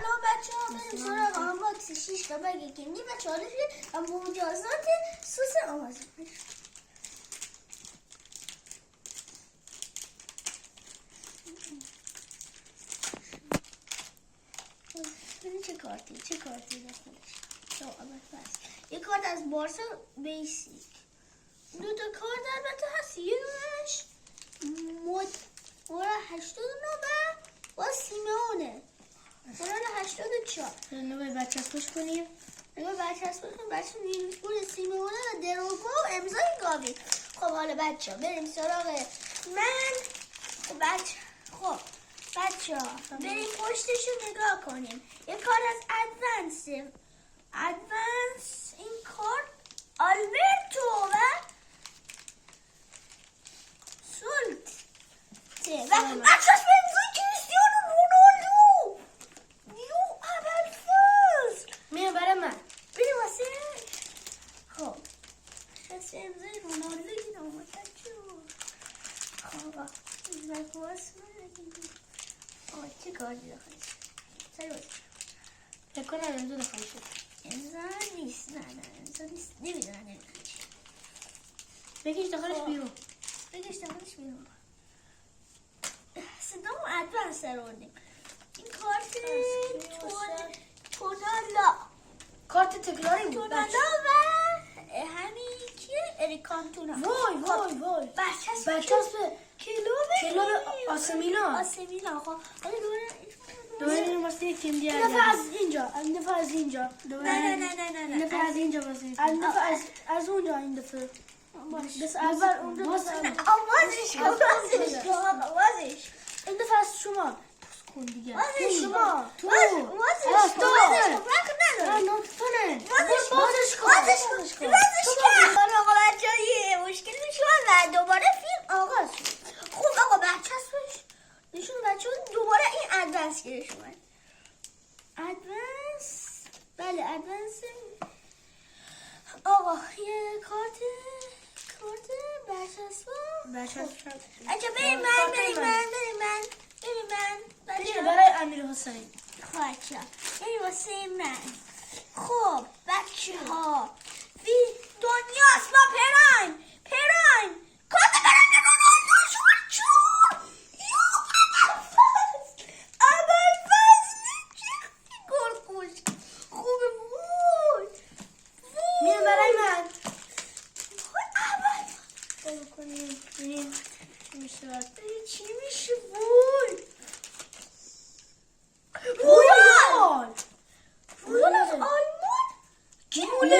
حالا بچه ها بریم سراغ آنباکس 6 تا بگ کیندی و چالش و مجازات سس آمازون. ببین چه کارتی داخلش. یه کارت از بارسا بیسیک، دو تا کارت البته هست، یه دونش مورد 89 و سیمونه مورد 84. نوبه برچسبش کنیم. بچه نیمپور سیمونه و دروگو و امضای گاوی. خب حالا بچه ها بریم سراغ من. خب بچه ها بریم پشتش رو نگاه کنیم. یه کار از ادوانس این کار آلبرتو و سولت و بچهاش به امضای کریستیانو رونالدو. یو اول فصل میام برای من. بریم واسه. خب شاست امضای رونالدو این آمده چون خب امضای باز چه کاری داخلش سری باز فکر کنم امضا داخل شد. امضا نیست. نه امضا نیست. نمیدونم بکش داخلش بیرون. بگش داخلش بیرون. صدامو ادوانس داروندیم. این کارت تونالا کارت تکراری بود. تونالا و همین کیه؟ اریکانتونا. وای برچسب کلوب آسمینا. خب حالا دوباره این واسه یک تیم دیگه. این دفعه از اینجا. نه این دفعه از اینجا واسه یک این تیم. دفعه از اونجا. این دفعه بس اول اونجا آوازش این دفعه از شما کن دیگه. وازش شما تو وازش آقا بچه‌ها یه مشکل میشه و دوباره فیلم آغاز شد. خب آقا بچه‌هاش نشون بچه‌ها دوباره این ادوانس گیرش اومد. بله ادوانس آقا یه کارت برچسب. اچه بریم من برای امیر حسین. خواهد بریم واسه من. خب بچه ها دنیاست با پرایم کارت برای رونالدو شد. اول فصل چه گل خوش خوبه بود. میام برای من. اول کنیم چی میشه وای رویال از آلمان گیمونه